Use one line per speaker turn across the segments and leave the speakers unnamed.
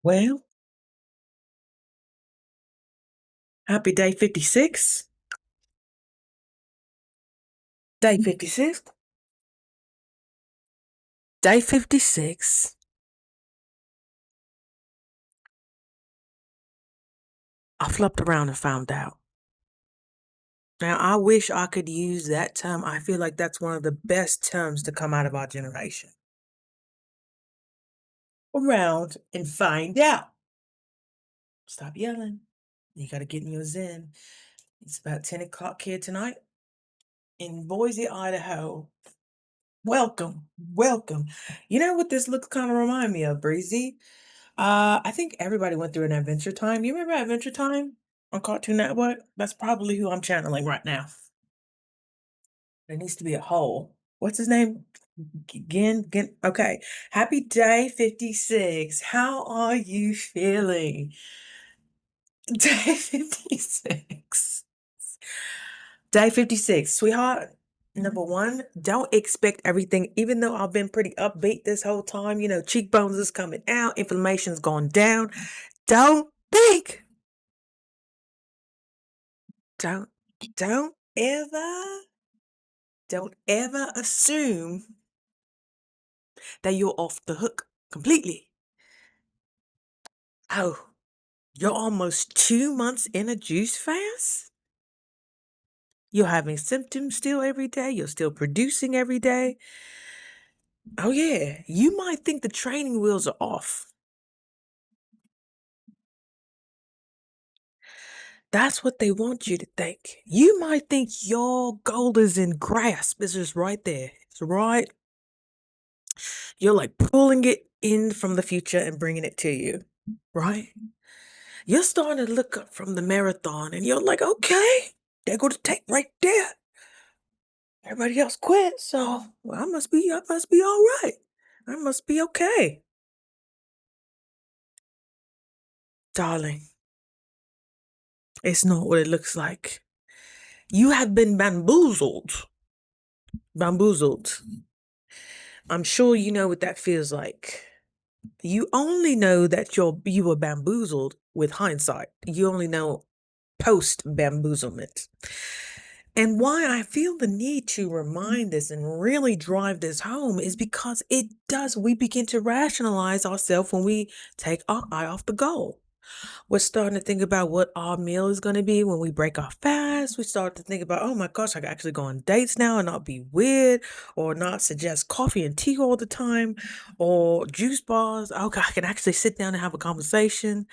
Well, happy day 56. Day 56. Day 56. I flopped around and found out. Now, I wish I could use that term. I feel like that's one of the best terms to come out of our generation. Around and find out. Stop yelling. You got to get in your zen. It's about 10 o'clock here tonight in Boise, Idaho. Welcome. Welcome. You know what this looks kind of remind me of, Breezy? I think everybody went through an Adventure Time. You remember Adventure Time on Cartoon Network? That's probably who I'm channeling right now. There needs to be a hole. What's his name? Gin. Okay. Happy day 56. How are you feeling? Day 56. Day 56. Sweetheart, number one, don't expect everything, even though I've been pretty upbeat this whole time. Cheekbones is coming out, inflammation's gone down. Don't think. Don't don't ever don't ever assume that you're off the hook completely. Oh, you're almost 2 months in a juice fast? You're having symptoms still every day. You're still producing every day. Oh, yeah. You might think the training wheels are off. That's what they want you to think. You might think your goal is in grasp. It's just right there. It's right. You're like pulling it in from the future and bringing it to you, right? You're starting to look up from the marathon and you're like, okay, there go the tape right there. Everybody else quit, so well, I must be all right. I must be okay. Darling, it's not what it looks like. You have been bamboozled. Bamboozled. I'm sure you know what that feels like. You only know that you were bamboozled with hindsight. You only know post bamboozlement. And why I feel the need to remind this and really drive this home is because we begin to rationalize ourselves when we take our eye off the goal. We're starting to think about what our meal is going to be when we break our fast. We start to think about, oh my gosh, I can actually go on dates now and not be weird or not suggest coffee and tea all the time or juice bars. Okay, I can actually sit down and have a conversation.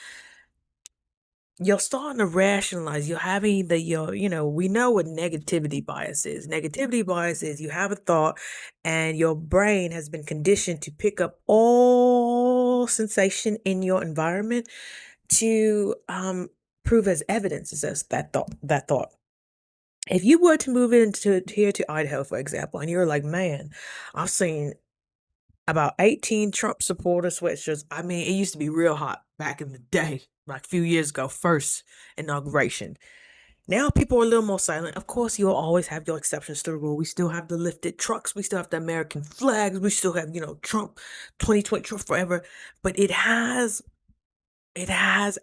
You're starting to rationalize. You're having we know what negativity bias is. Negativity bias is you have a thought and your brain has been conditioned to pick up all sensation in your environment to prove as evidence as that thought. If you were to move into here to Idaho, for example, and you're like, man, I've seen about 18 Trump supporter sweatshirts. I mean, it used to be real hot back in the day, like a few years ago, first inauguration. Now people are a little more silent. Of course, you'll always have your exceptions to the rule. We still have the lifted trucks. We still have the American flags. We still have, Trump 2020, Trump forever. But it has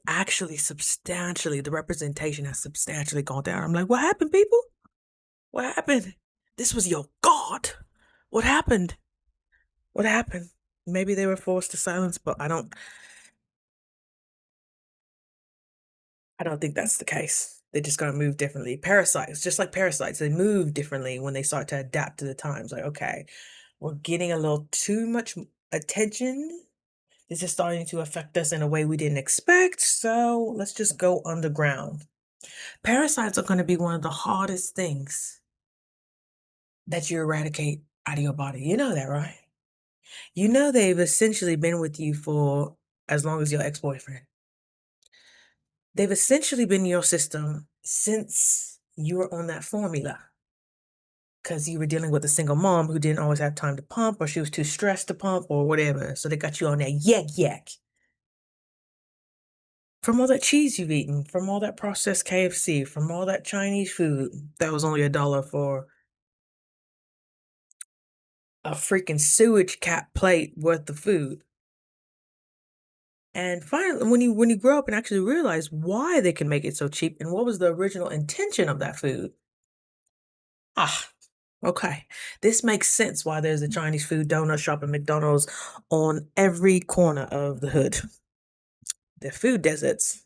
actually substantially, the representation has substantially gone down. I'm like, what happened, people? What happened? This was your God. What happened? What happened? Maybe they were forced to silence, but I don't think that's the case. They're just gonna move differently. Parasites, just like parasites, they move differently when they start to adapt to the times. Like, okay, we're getting a little too much attention. This is starting to affect us in a way we didn't expect. So let's just go underground. Parasites are going to be one of the hardest things that you eradicate out of your body. You know that, right? You know they've essentially been with you for as long as your ex-boyfriend. They've essentially been in your system since you were on that formula because you were dealing with a single mom who didn't always have time to pump or she was too stressed to pump or whatever. So they got you on that yak. From all that cheese you've eaten, from all that processed KFC, from all that Chinese food that was only $1 for a freaking sewage cap plate worth of food. And finally, when you grow up and actually realize why they can make it so cheap and what was the original intention of that food, ah, okay, this makes sense why there's a Chinese food donut shop at McDonald's on every corner of the hood. They're food deserts.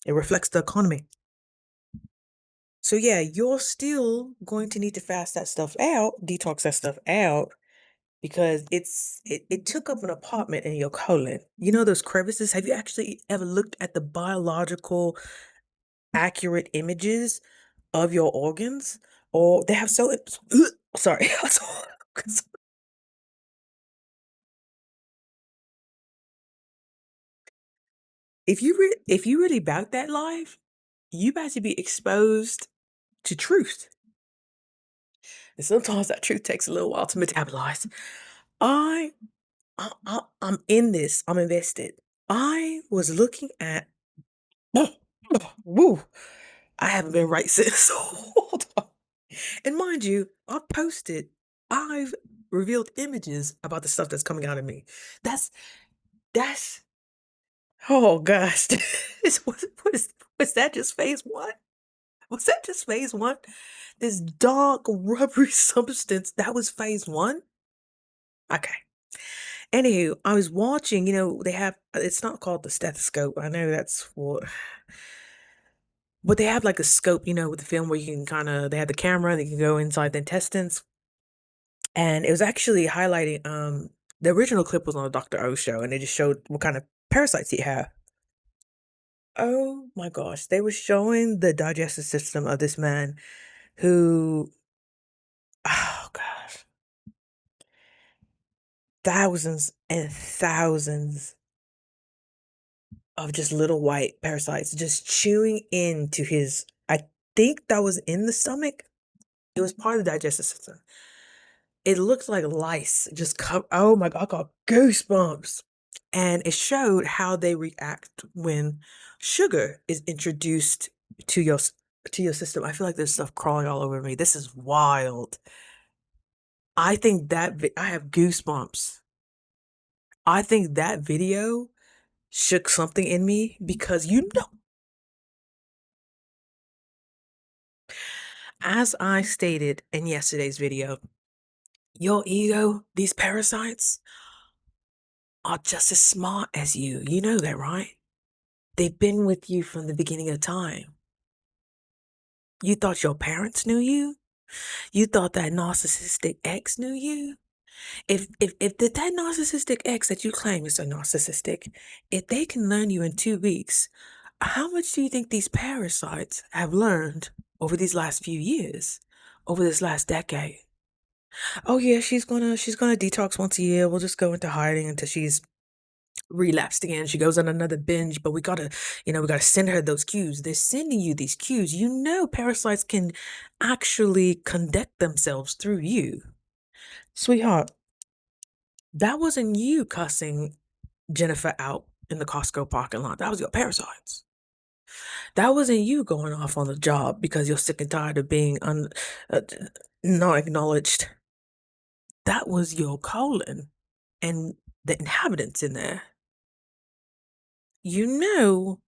It reflects the economy. So yeah, you're still going to need to fast that stuff out, detox that stuff out, because it took up an apartment in your colon. You know those crevices? Have you actually ever looked at the biological accurate images of your organs? Or they have so sorry. If you really about that life, you about to be exposed to truth. And sometimes that truth takes a little while to metabolize. I, I'm in this. I'm invested. I was looking at. Woo! I haven't been right since. Hold on. And mind you, I've revealed images about the stuff that's coming out of me. That's oh gosh. Was that just phase one? Was that just phase one? This dark, rubbery substance, that was phase one? Okay. Anywho, I was watching, they have, it's not called the stethoscope. I know that's what, but they have like a scope, with the film where you can they have the camera and you can go inside the intestines. And it was actually highlighting, the original clip was on a Dr. O show and they just showed what kind of parasites you have. Oh my gosh. They were showing the digestive system of this man who, oh gosh, thousands and thousands of just little white parasites just chewing into I think that was in the stomach. It was part of the digestive system. It looked like lice just come. Oh my God, I got goosebumps. And it showed how they react when sugar is introduced to your system. I feel like there's stuff crawling all over me. This is wild. I think I have goosebumps. I think that video shook something in me because as I stated in yesterday's video, your ego, these parasites, are just as smart as you. You know that, right? They've been with you from the beginning of time. You thought your parents knew you? You thought that narcissistic ex knew you? If that narcissistic ex that you claim is so narcissistic, if they can learn you in 2 weeks, how much do you think these parasites have learned over these last few years, over this last decade? Oh yeah, she's gonna detox once a year. We'll just go into hiding until she's relapsed again. She goes on another binge, but we gotta send her those cues. They're sending you these cues. Parasites can actually conduct themselves through you. Sweetheart, that wasn't you cussing Jennifer out in the Costco parking lot. That was your parasites. That wasn't you going off on the job because you're sick and tired of being uh, not acknowledged. That was your colon and the inhabitants in there. You know,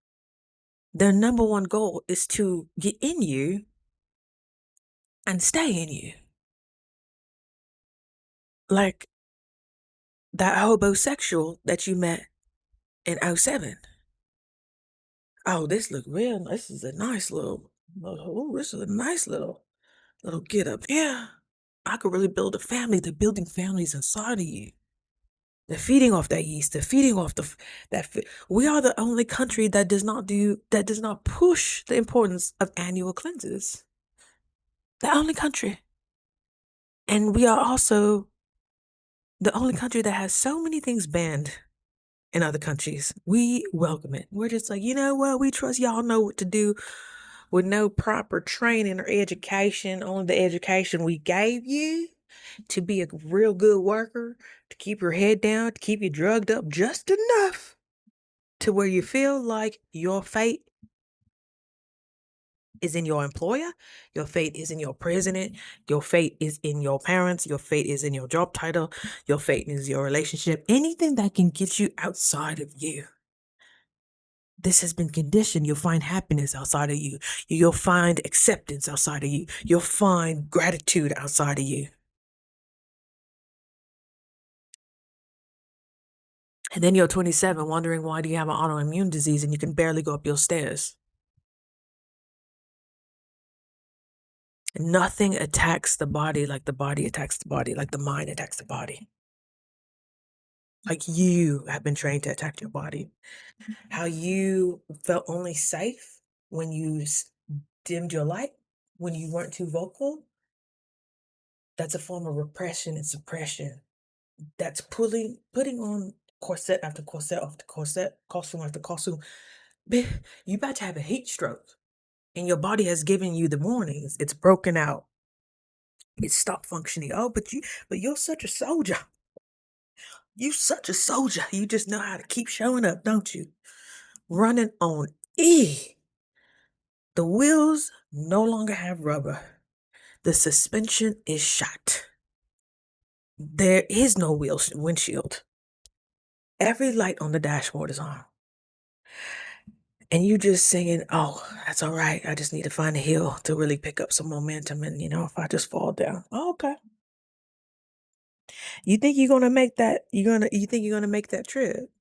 their number one goal is to get in you and stay in you. Like that hobosexual that you met in '07. Oh, this look real. This is a nice oh, this is a nice little get up. Yeah. I could really build a family. They're building families inside of you. They're feeding off that yeast. They're feeding off we are the only country that does not push the importance of annual cleanses. The only country. And we are also the only country that has so many things banned in other countries. We welcome it. We're just like, you know what? We trust y'all know what to do with no proper training or education, only the education we gave you to be a real good worker, to keep your head down, to keep you drugged up just enough to where you feel like your fate is in your employer. Your fate is in your president. Your fate is in your parents. Your fate is in your job title. Your fate is your relationship. Anything that can get you outside of you. This has been conditioned. You'll find happiness outside of you. You'll find acceptance outside of you. You'll find gratitude outside of you. And then you're 27, wondering why do you have an autoimmune disease and you can barely go up your stairs. Nothing attacks the body like the body attacks the body, like the mind attacks the body. Like you have been trained to attack your body. How you felt only safe when you dimmed your light, when you weren't too vocal. That's a form of repression and suppression. That's putting on corset after corset after corset, costume after costume. You about to have a heat stroke. And your body has given you the warnings. It's broken out. It stopped functioning. Oh, but you're such a soldier. You such a soldier. You just know how to keep showing up, don't you? Running on E. The wheels no longer have rubber. The suspension is shot. There is no windshield. Every light on the dashboard is on. And you just singing, oh, that's all right. I just need to find a hill to really pick up some momentum. And, if I just fall down. Oh, okay. You think you're gonna make that? You think you're gonna make that trip,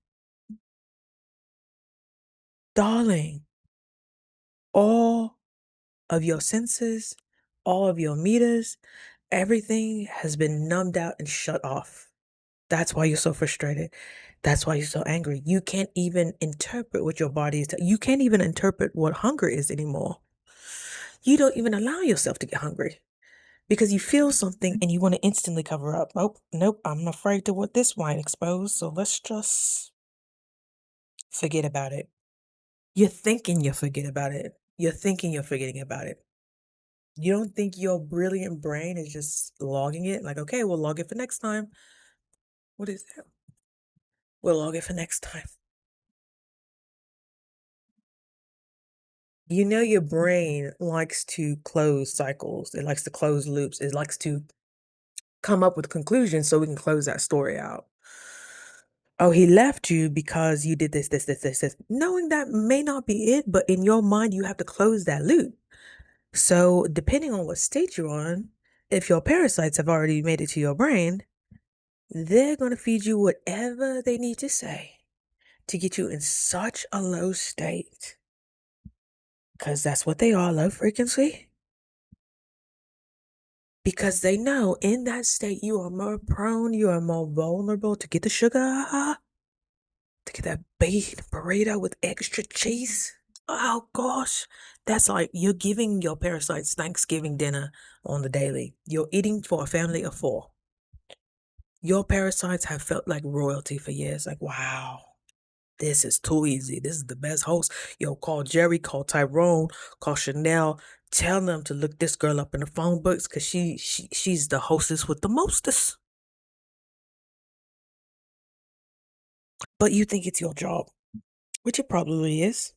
darling? All of your senses, all of your meters, everything has been numbed out and shut off. That's why you're so frustrated. That's why you're so angry. You can't even interpret what your body is. You can't even interpret what hunger is anymore. You don't even allow yourself to get hungry because you feel something and you want to instantly cover up. Oh, nope, I'm afraid to what this might expose. So let's just forget about it. You're thinking you'll forget about it. You're thinking you're forgetting about it. You don't think your brilliant brain is just logging it? Like, okay, we'll log it for next time. What is that? We'll log it for next time. Your brain likes to close cycles. It likes to close loops. It likes to come up with conclusions so we can close that story out. Oh, he left you because you did this, this, this, this, this. Knowing that may not be it, but in your mind, you have to close that loop. So, depending on what state you're on, if your parasites have already made it to your brain, they're going to feed you whatever they need to say to get you in such a low state. Because that's what they are, low frequency. Because they know in that state you are more prone, you are more vulnerable to get the sugar, to get that baked burrito with extra cheese. Oh gosh, that's like you're giving your parasites Thanksgiving dinner on the daily. You're eating for a family of 4. Your parasites have felt like royalty for years. Like, wow, this is too easy. This is the best host. Yo, call Jerry, call Tyrone, call Chanel. Tell them to look this girl up in the phone books because she's the hostess with the mostest. But you think it's your job, which it probably is.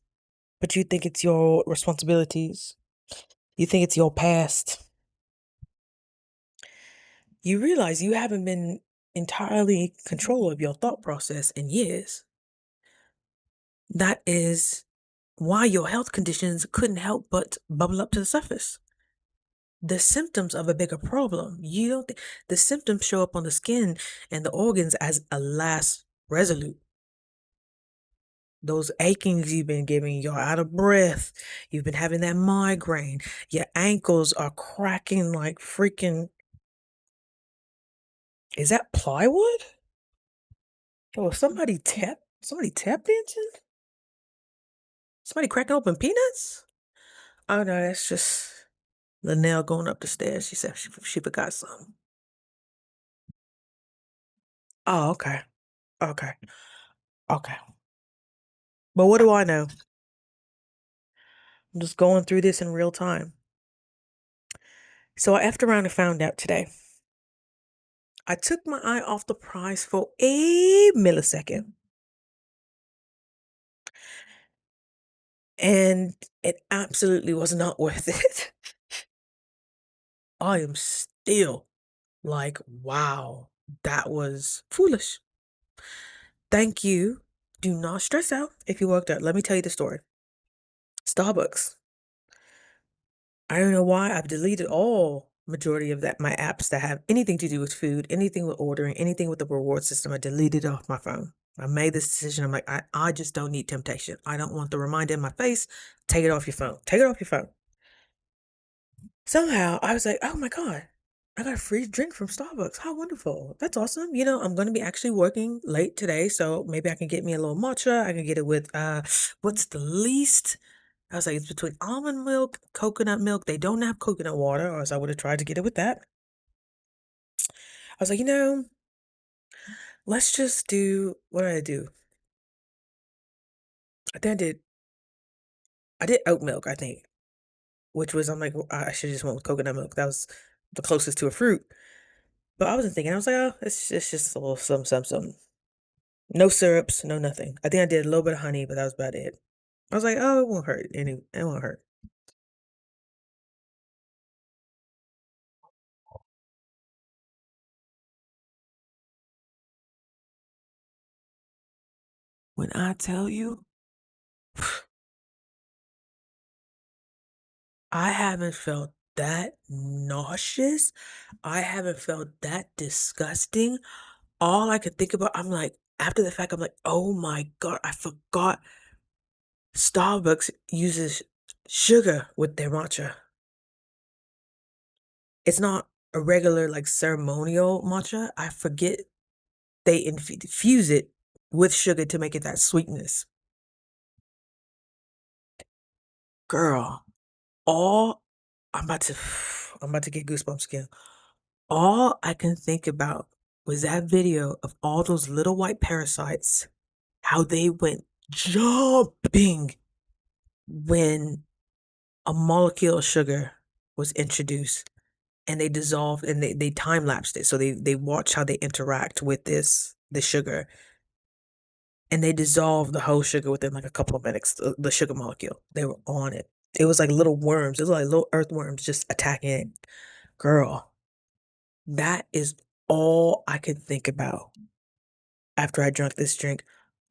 But you think it's your responsibilities. You think it's your past. You realize you haven't been entirely in control of your thought process in years. That is why your health conditions couldn't help but bubble up to the surface. The symptoms of a bigger problem. You don't think the symptoms show up on the skin and the organs as a last resolute. Those achings you've been giving, you're out of breath, you've been having that migraine, your ankles are cracking like freaking. Is that plywood? Oh, somebody tap dancing? Somebody cracking open peanuts? Oh no, that's just Linnell going up the stairs. She said she forgot something. Oh, okay. Okay. Okay. But what do I know? I'm just going through this in real time. So I effed around and found out today. I took my eye off the prize for a millisecond. And it absolutely was not worth it. I am still like, wow, that was foolish. Thank you. Do not stress out if you worked out. Let me tell you the story. Starbucks. I don't know why I've deleted all majority of that my apps that have anything to do with food, anything with ordering, anything with the reward system. I deleted it off my phone. I made this decision. I'm like, I just don't need temptation. I don't want the reminder in my face. Take it off your phone. Take it off your phone. Somehow I was like, oh my God, I got a free drink from Starbucks. How wonderful. That's awesome. I'm going to be actually working late today, so maybe I can get me a little matcha. I can get it with what's the least? I was like, it's between almond milk, coconut milk. They don't have coconut water, or else I would have tried to get it with that. I was like, let's just do what did I do? I think I did oat milk, I think, which was I'm like, I should have just went with coconut milk. That was the closest to a fruit. But I wasn't thinking. I was like, oh, it's just a little some. No syrups, no nothing. I think I did a little bit of honey, but that was about it. I was like, oh, it won't hurt. It won't hurt. When I tell you, I haven't felt that nauseous. I haven't felt that disgusting. All I could think about, I'm like, after the fact, I'm like, oh my God, I forgot Starbucks uses sugar with their matcha. It's not a regular, like, ceremonial matcha. I forget they infuse it with sugar to make it that sweetness. Girl, all I'm about to I'm about to get goosebumps again. All I can think about was that video of all those little white parasites, how they went jumping when a molecule of sugar was introduced and they dissolved and they time lapsed it. So they watch how they interact with this sugar and they dissolved the whole sugar within like a couple of minutes, the sugar molecule. They were on it. It was like little worms. It was like little earthworms just attacking it. Girl, that is all I could think about after I drank this drink.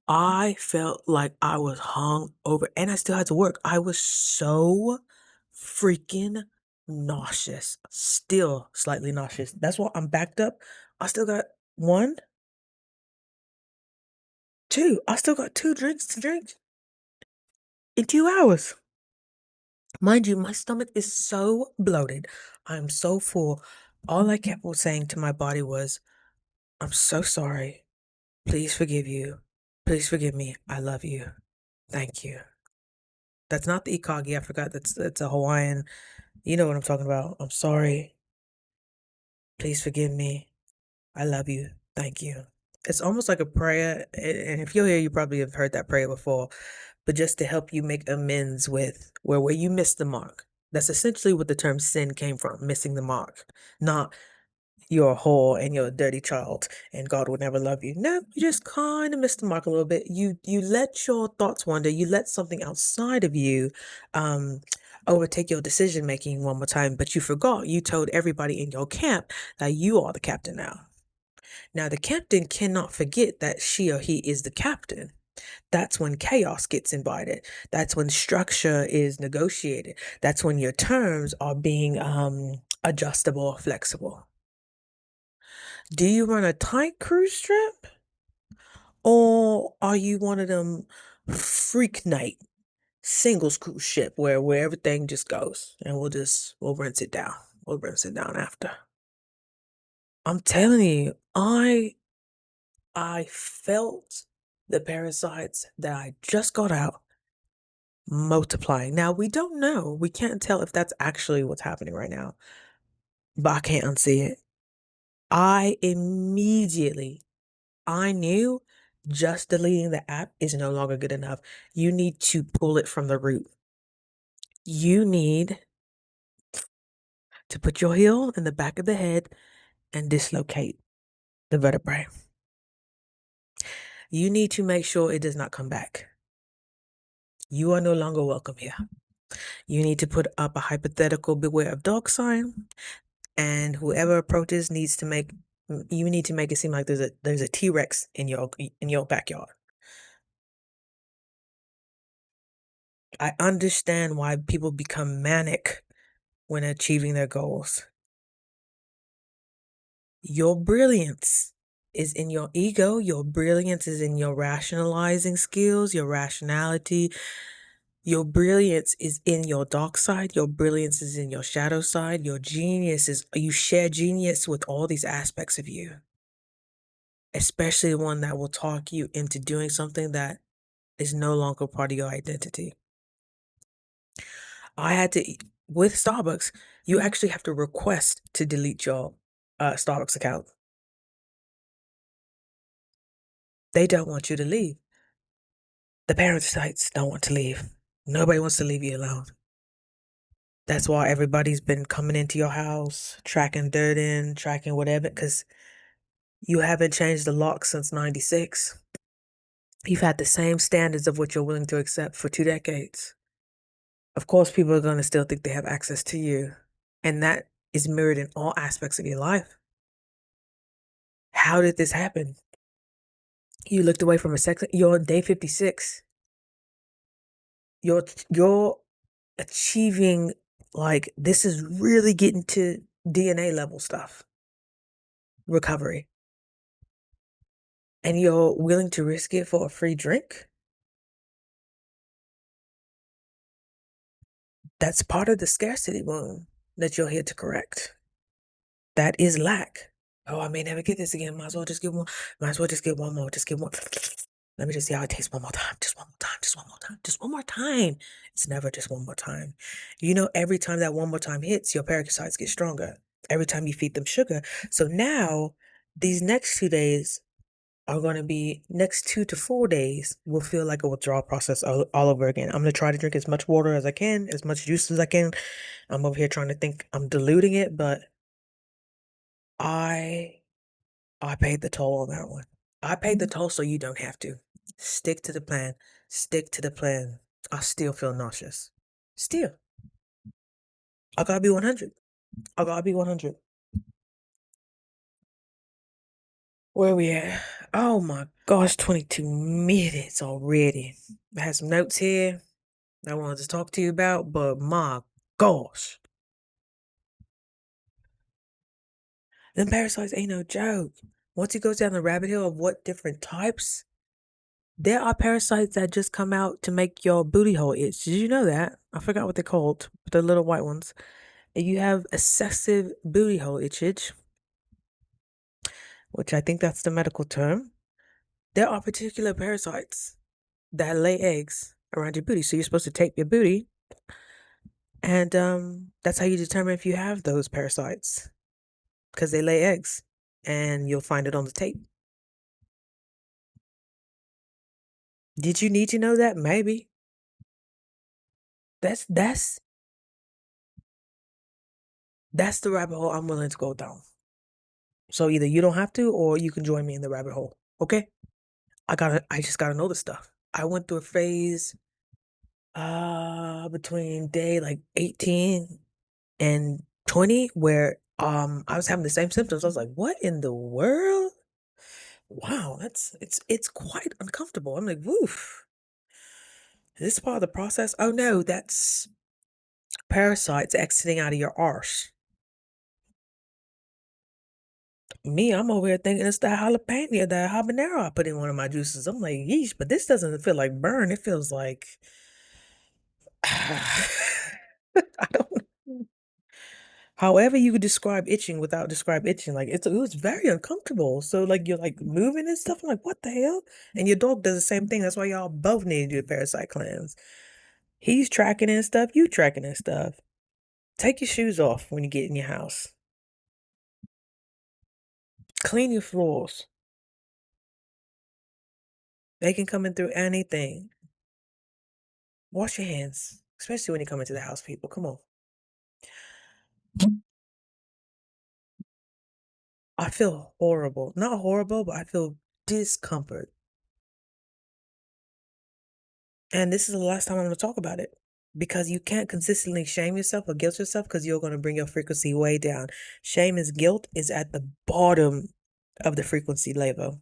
I felt like I was hung over and I still had to work. I was so freaking nauseous. Still slightly nauseous. That's why I'm backed up. I still got one, two. I still got two drinks to drink in 2 hours. Mind you, my stomach is so bloated. I'm so full. All I kept was saying to my body was, I'm so sorry. Please forgive you. Please forgive me. I love you. Thank you. That's not the ikagi. I forgot that's a Hawaiian. You know what I'm talking about. I'm sorry. Please forgive me. I love you. Thank you. It's almost like a prayer. And if you're here, you probably have heard that prayer before, but just to help you make amends with where you missed the mark. That's essentially what the term sin came from, missing the mark. Not you're a whore and you're a dirty child and God will never love you. No, you just kind of missed the mark a little bit. You let your thoughts wander. You let something outside of you um overtake your decision making one more time, but you forgot. You told everybody in your camp that you are the captain now. Now the captain cannot forget that she or he is the captain. That's when chaos gets invited. That's when structure is negotiated. That's when your terms are being adjustable, flexible. Do you run a tight cruise strip? Or are you one of them freak night singles cruise ship where everything just goes and we'll rinse it down. We'll rinse it down after. I'm telling you, I felt the parasites that I just got out multiplying. Now we don't know. We can't tell if that's actually what's happening right now. But I can't unsee it. I immediately I knew just deleting the app is no longer good enough. You need to pull it from the root. You need to put your heel in the back of the head and dislocate the vertebrae. You need to make sure it does not come back. You are no longer welcome here. You need to put up a hypothetical beware of dog sign, and whoever approaches needs to make you need to make it seem like there's a T-Rex in your backyard. I understand why people become manic when achieving their goals. Your brilliance is in your ego. Your brilliance is in your rationalizing skills, your rationality. Your brilliance is in your dark side. Your brilliance is in your shadow side. Your genius is, you share genius with all these aspects of you, especially one that will talk you into doing something that is no longer part of your identity. I had to, with Starbucks, you actually have to request to delete your Starbucks account. They don't want you to leave. The parasites don't want to leave. Nobody wants to leave you alone. That's why everybody's been coming into your house, tracking dirt in, tracking whatever, because you haven't changed the lock since 96. You've had the same standards of what you're willing to accept for 2 decades. Of course, people are going to still think they have access to you. And that is mirrored in all aspects of your life. How did this happen? You looked away from a sex. You're on day 56. You're achieving, like, this is really getting to DNA level stuff. Recovery. And you're willing to risk it for a free drink? That's part of the scarcity wound that you're here to correct. That is lack. Oh, I may never get this again. Might as well just get one. Might as well just get one more. Just get one. Let me just see how it tastes one more time. Just one more time. Just one more time. Just one more time. It's never just one more time. You know, every time that one more time hits, your parasites get stronger. Every time you feed them sugar. So now, these next 2 days are going to be, next 2 to 4 days will feel like a withdrawal process all over again. I'm going to try to drink as much water as I can, as much juice as I can. I'm over here trying to think I'm diluting it, but I I paid the toll on that one. I paid the toll so you don't have to. Stick to the plan. Stick to the plan. I still feel nauseous. Still. I gotta be 100. I gotta be 100. Where we at? Oh my gosh, 22 minutes already. I have some notes here I wanted to talk to you about, but my gosh. Them parasites ain't no joke. Once you go down the rabbit hole of what different types, there are parasites that just come out to make your booty hole itch. Did you know that? I forgot what they're called, but the little white ones. And you have excessive booty hole itchage, which I think that's the medical term. There are particular parasites that lay eggs around your booty. So you're supposed to tape your booty. And that's how you determine if you have those parasites, because they lay eggs and you'll find it on the tape. Did you need to know that? Maybe. That's that's the rabbit hole I'm willing to go down. So either you don't have to, or you can join me in the rabbit hole. Okay? I just gotta know the stuff. I went through a phase between day like 18 and 20 where I was having the same symptoms. I was like, what in the world? Wow, it's quite uncomfortable. I'm like, woof. Is this part of the process? Oh no, that's parasites exiting out of your arse. Me, I'm over here thinking it's the jalapeno, the habanero I put in one of my juices. I'm like, yeesh, but this doesn't feel like burn. It feels like I don't know. However you could describe itching without describe itching, like it was very uncomfortable. So like you're like moving and stuff. I'm like, what the hell? And your dog does the same thing. That's why y'all both need to do parasite cleanse. He's tracking and stuff. You tracking and stuff. Take your shoes off when you get in your house. Clean your floors. They can come in through anything. Wash your hands, especially when you come into the house, people. Come on. I feel horrible. Not horrible, but I feel discomfort. And this is the last time I'm going to talk about it because you can't consistently shame yourself or guilt yourself because you're going to bring your frequency way down. Shame is guilt is at the bottom of the frequency level.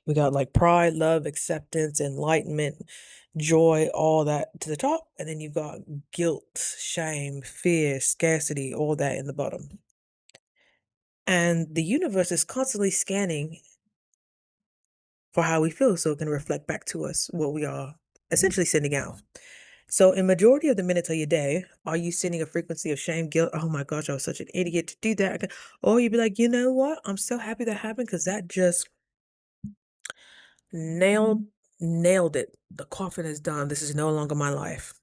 We got like pride, love, acceptance, enlightenment, joy, all that to the top. And then you got guilt, shame, fear, scarcity, all that in the bottom. And the universe is constantly scanning for how we feel so it can reflect back to us what we are essentially sending out. So, in majority of the minutes of your day, are you sending a frequency of shame, guilt? Oh my gosh, I was such an idiot to do that. Or you'd be like, you know what? I'm so happy that happened because that just nailed nailed it. The coffin is done. This is no longer my life.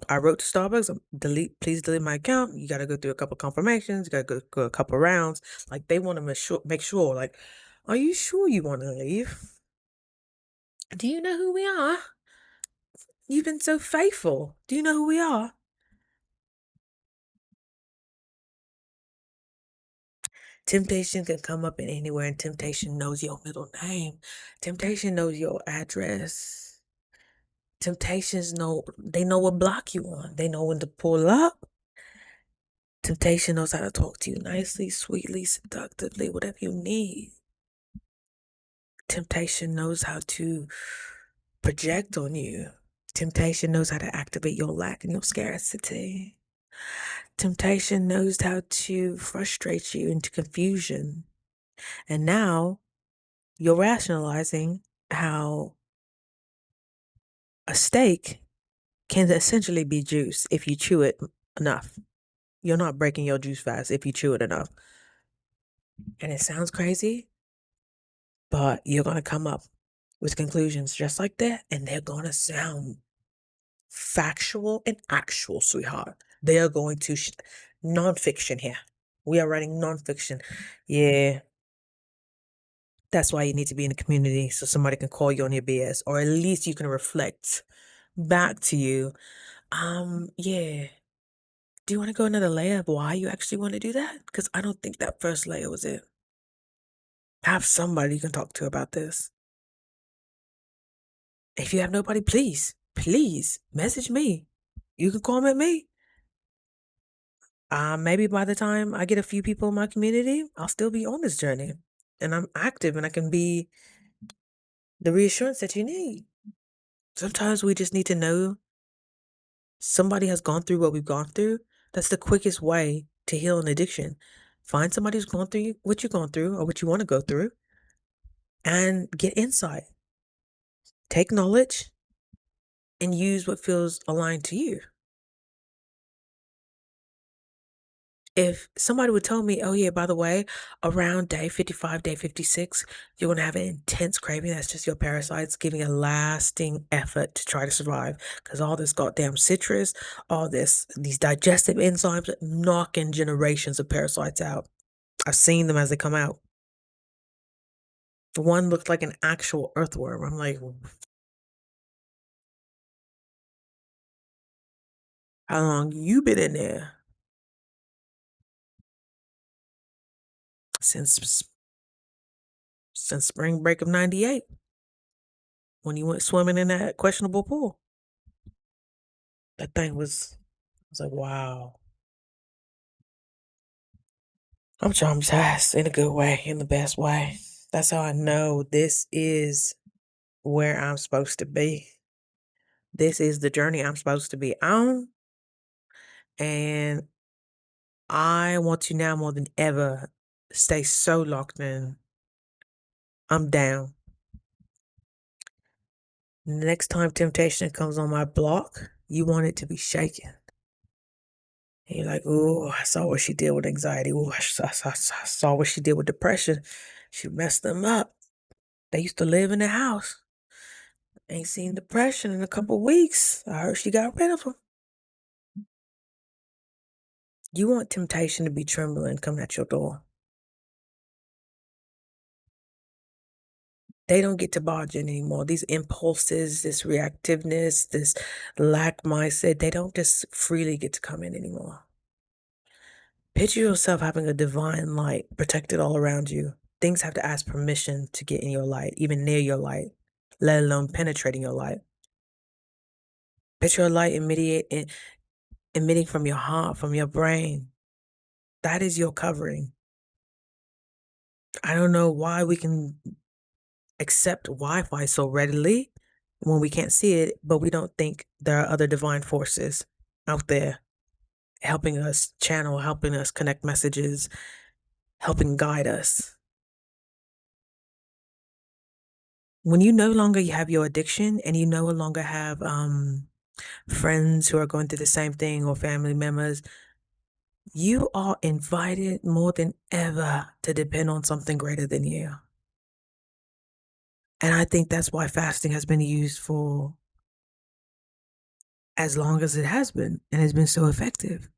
I wrote to Starbucks, please delete my account. You got to go through a couple confirmations. You got to go a couple rounds. Like they want to make sure, like, are you sure you want to leave? Do you know who we are? You've been so faithful. Do you know who we are? Temptation can come up in anywhere, and temptation knows your middle name. Temptation knows your address. Temptations they know what block you on. They know when to pull up. Temptation knows how to talk to you nicely, sweetly, seductively, whatever you need. Temptation knows how to project on you. Temptation knows how to activate your lack and your scarcity. Temptation knows how to frustrate you into confusion. And now you're rationalizing how a steak can essentially be juice if you chew it enough. You're not breaking your juice fast if you chew it enough. And it sounds crazy, but you're going to come up with conclusions just like that, and they're going to sound factual and actual, sweetheart. They are going to nonfiction here. We are writing nonfiction. Yeah. That's why you need to be in the community so somebody can call you on your BS, or at least you can reflect back to you. Yeah. Do you want to go another layer of why you actually want to do that? Because I don't think that first layer was it. Have somebody you can talk to about this. If you have nobody, please message me. You can comment me. Maybe by the time I get a few people in my community, I'll still be on this journey. And I'm active and I can be the reassurance that you need. Sometimes we just need to know somebody has gone through what we've gone through. That's the quickest way to heal an addiction. Find somebody who's gone through what you're going through or what you want to go through and get insight. Take knowledge and use what feels aligned to you. If somebody would tell me, oh yeah, by the way, around day 55, day 56, you're going to have an intense craving. That's just your parasites giving a lasting effort to try to survive. Because all this goddamn citrus, these digestive enzymes knocking generations of parasites out. I've seen them as they come out. One looked like an actual earthworm. I'm like, how long you been in there? Since spring break of 98, when you went swimming in that questionable pool. That thing was, I was like, wow. I'm traumatized in a good way, in the best way. That's how I know this is where I'm supposed to be. This is the journey I'm supposed to be on. And I want to now more than ever stay so locked in. I'm down. Next time temptation comes on my block, you want it to be shaken. And you're like, oh, I saw what she did with anxiety. Oh, I saw what she did with depression. She messed them up. They used to live in the house. Ain't seen depression in a couple weeks. I heard she got rid of them. You want temptation to be trembling coming at your door. They don't get to barge in anymore. These impulses, this reactiveness, this lack mindset, they don't just freely get to come in anymore. Picture yourself having a divine light protected all around you. Things have to ask permission to get in your light, even near your light. let alone penetrating your light. Picture a light emitting from your heart, from your brain. That is your covering. I don't know why we can accept Wi-Fi so readily when we can't see it, but we don't think there are other divine forces out there helping us channel, helping us connect messages, helping guide us. When you no longer have your addiction and you no longer have friends who are going through the same thing or family members, you are invited more than ever to depend on something greater than you. And I think that's why fasting has been used for as long as it has been and has been so effective.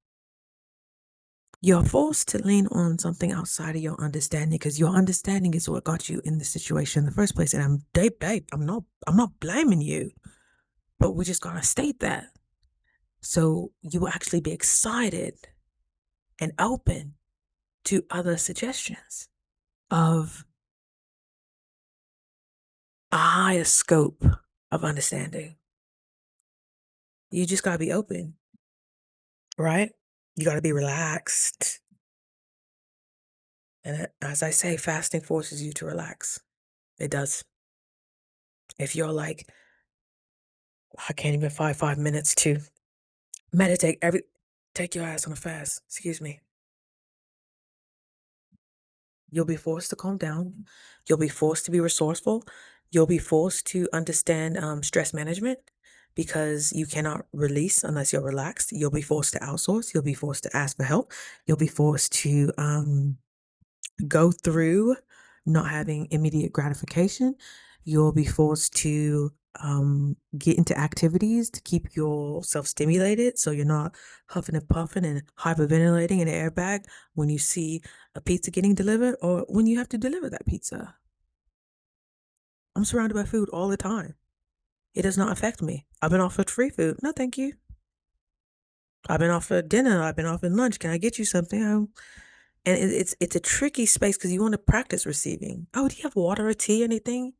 You're forced to lean on something outside of your understanding because your understanding is what got you in this situation in the first place. And I'm not blaming you, but we just gotta state that. So you will actually be excited and open to other suggestions of a higher scope of understanding. You just gotta be open, right? You gotta be relaxed. And as I say, fasting forces you to relax. It does. If you're like, I can't even find 5 minutes to meditate take your ass on a fast. Excuse me. You'll be forced to calm down. You'll be forced to be resourceful. You'll be forced to understand stress management because you cannot release unless you're relaxed. You'll be forced to outsource. You'll be forced to ask for help. You'll be forced to go through not having immediate gratification. You'll be forced to get into activities to keep yourself stimulated so you're not huffing and puffing and hyperventilating in an airbag when you see a pizza getting delivered or when you have to deliver that pizza. I'm surrounded by food all the time. It does not affect me. I've been offered free food. No, thank you. I've been offered dinner. I've been offered lunch. Can I get you something? And it's a tricky space because you want to practice receiving. Oh, do you have water or tea, anything?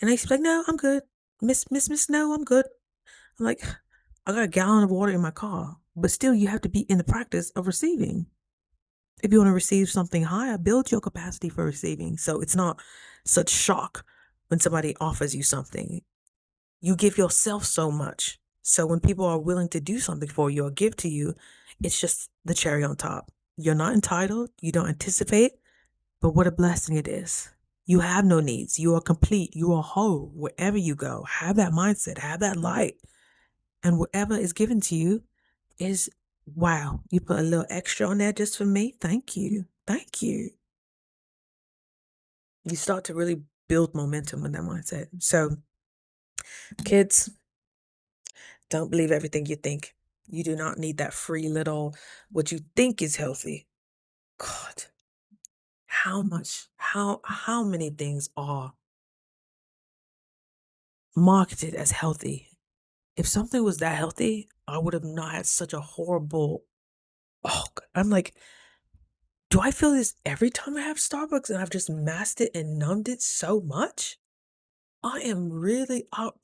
And she's like, no, I'm good. Miss, no, I'm good. I'm like, I got a gallon of water in my car. But still, you have to be in the practice of receiving. If you want to receive something higher, build your capacity for receiving. So it's not such shock when somebody offers you something. You give yourself so much. So when people are willing to do something for you or give to you, it's just the cherry on top. You're not entitled. You don't anticipate. But what a blessing it is. You have no needs. You are complete. You are whole wherever you go. Have that mindset. Have that light. And whatever is given to you is, wow, you put a little extra on there just for me. Thank you. Thank you. You start to really build momentum with that mindset. So, kids, don't believe everything you think. You do not need that free little, what you think is healthy. God, how many things are marketed as healthy? If something was that healthy, I would have not had such a horrible. Oh, I'm like, do I feel this every time I have Starbucks and I've just masked it and numbed it so much? I am really out.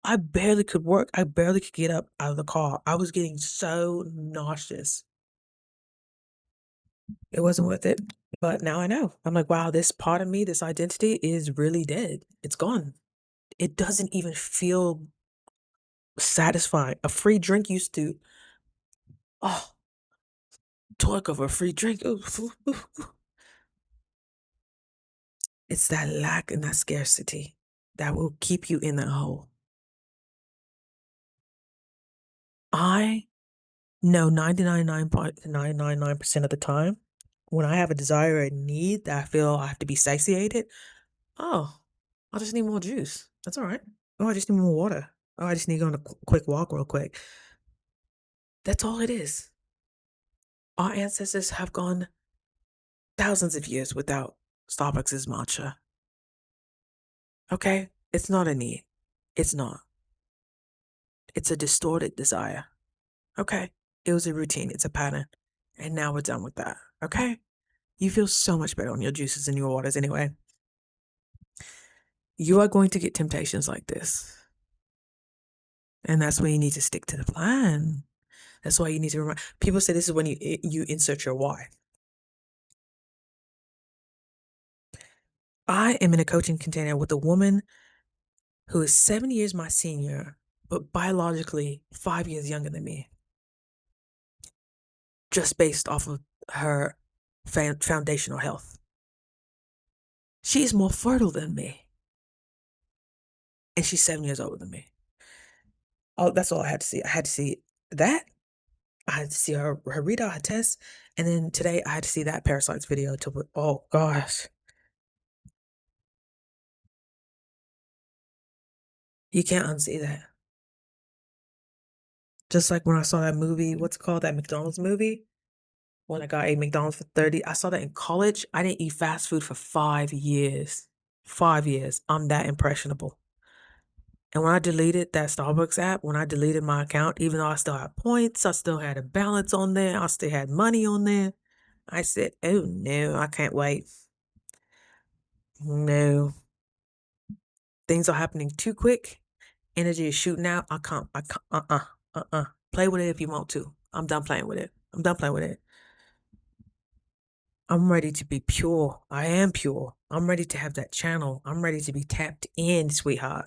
I barely could work. I barely could get up out of the car. I was getting so nauseous. It wasn't worth it. But now I know. I'm like, wow, this part of me, this identity is really dead. It's gone. It doesn't even feel satisfying. A free drink used to, oh, talk of a free drink. Ooh, ooh, ooh, ooh. It's that lack and that scarcity that will keep you in that hole. I know 99.999% of the time when I have a desire or need that I feel I have to be satiated, oh, I just need more juice. That's all right. Oh, I just need more water. Oh, I just need to go on a quick walk real quick. That's all it is. Our ancestors have gone thousands of years without Starbucks' matcha. Okay? It's not a need. It's not. It's a distorted desire. Okay? It was a routine. It's a pattern. And now we're done with that. Okay? You feel so much better on your juices and your waters anyway. You are going to get temptations like this. And that's when you need to stick to the plan. That's why you need to remind people say this is when you insert your why. I am in a coaching container with a woman who is 7 years my senior, but biologically 5 years younger than me, just based off of her foundational health. She's more fertile than me, and she's 7 years older than me. Oh, that's all I had to see. I had to see that. I had to see her readout, her test, and then today I had to see that parasites video. Oh gosh, you can't unsee that. Just like when I saw that movie, what's it called, that McDonald's movie? When I got a McDonald's for 30, I saw that in college. I didn't eat fast food for 5 years. 5 years. I'm that impressionable. And when I deleted that Starbucks app, when I deleted my account, even though I still had points, I still had a balance on there, I still had money on there, I said, oh no, I can't wait. No. Things are happening too quick. Energy is shooting out. I can't, Play with it if you want to. I'm done playing with it. I'm done playing with it. I'm ready to be pure. I am pure. I'm ready to have that channel. I'm ready to be tapped in, sweetheart.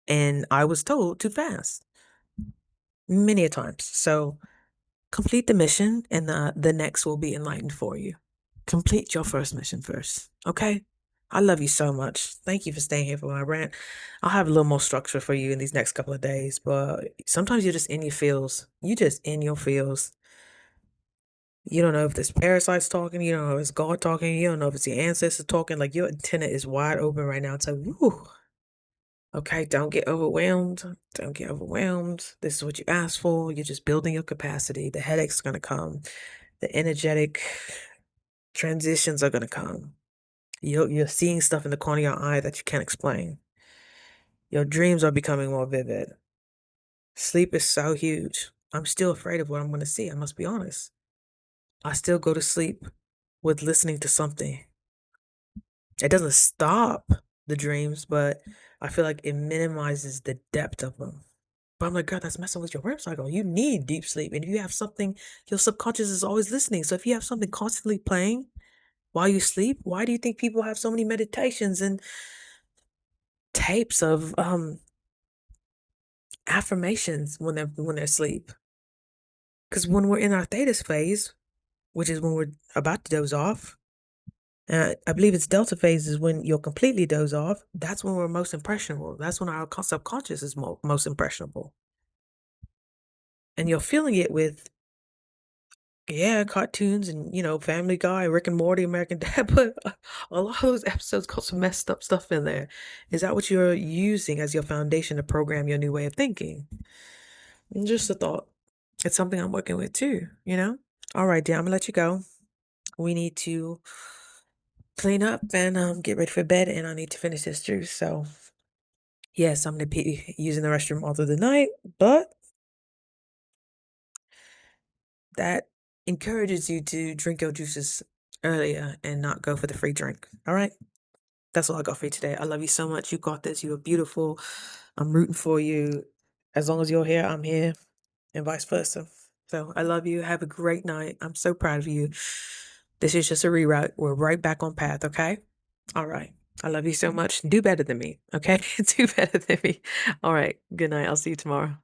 And I was told too fast many a times. So complete the mission and the next will be enlightened for you. Complete your first mission first. Okay? I love you so much. Thank you for staying here for my rant. I'll have a little more structure for you in these next couple of days, but sometimes you're just in your feels. You just in your feels. You don't know if this parasite's talking. You don't know if it's God talking. You don't know if it's your ancestors talking. Like your antenna is wide open right now. It's like, woo. Okay, don't get overwhelmed. Don't get overwhelmed. This is what you asked for. You're just building your capacity. The headaches are going to come. The energetic transitions are going to come. You're seeing stuff in the corner of your eye that you can't explain. Your dreams are becoming more vivid. Sleep is so huge. I'm still afraid of what I'm going to see. I must be honest. I still go to sleep with listening to something. It doesn't stop the dreams, but I feel like it minimizes the depth of them. But I'm like, God, that's messing with your REM cycle. You need deep sleep. And if you have something, your subconscious is always listening. So if you have something constantly playing while you sleep, why do you think people have so many meditations and tapes of affirmations when they're asleep? Because when we're in our theta phase, which is when we're about to doze off, I believe it's delta phase is when you'll completely doze off. That's when we're most impressionable. That's when our subconscious is most impressionable. And you're feeling it with, yeah, cartoons and, Family Guy, Rick and Morty, American Dad, but a lot of those episodes got some messed up stuff in there. Is that what you're using as your foundation to program your new way of thinking? Just a thought. It's something I'm working with too, All right, dear, I'm gonna let you go. We need to clean up and get ready for bed, and I need to finish this juice. So, yes, I'm gonna be using the restroom all through the night, but that encourages you to drink your juices earlier and not go for the free drink. All right? That's all I got for you today. I love you so much. You got this. You are beautiful. I'm rooting for you. As long as you're here, I'm here, and vice versa. So I love you. Have a great night. I'm so proud of you. This is just a reroute. We're right back on path, okay? All right. I love you so much. Do better than me, okay? Do better than me. All right. Good night. I'll see you tomorrow.